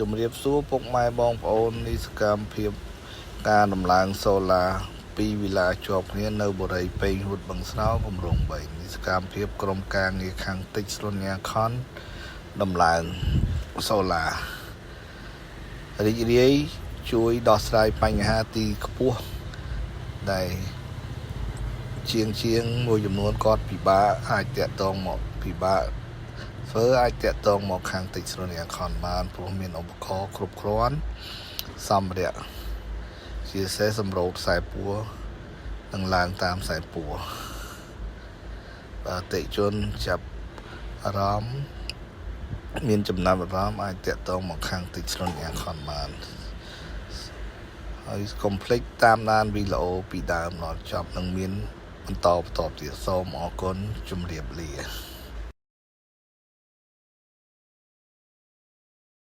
ជំរាបសួរពុកម៉ែបងប្អូននេះសកម្មភាពការដំឡើងសូឡាពីវិឡាជាប់គ្នានៅបរិយាពេញហួតបឹងស្នោគម្រោង3នេះសកម្មភាពក្រុមការងារខាងតិចស្រុនញ៉ាខនដំឡើងសូឡារីករាយជួយដោះស្រាយបញ្ហាទីខ្ពស់ដែលជាងមួយចំនួនគាត់ពិបាកអាចតាក់ទងមកពិបាកធ្វើអាចតាក់ទងមកខាងតិចស្រុនញ៉ាខនបានព្រោះមានឧបករណ៍គ្រប់គ្រាន់សម្ភារៈជាពិសេសសម្រូបខ្សែពួរនិងឡើងតាមខ្សែពួរអតិជនចាប់អារម្មណ៍មានចំណាប់អារម្មណ៍អាចតាក់ទងមកខាងតិចស្រុនញ៉ាខនបានហើយកុំភ្លេចតាមដានវីដេអូពីដើមដល់ចប់នឹងមានបន្តទៀតសូមអរគុណជម្រាបលា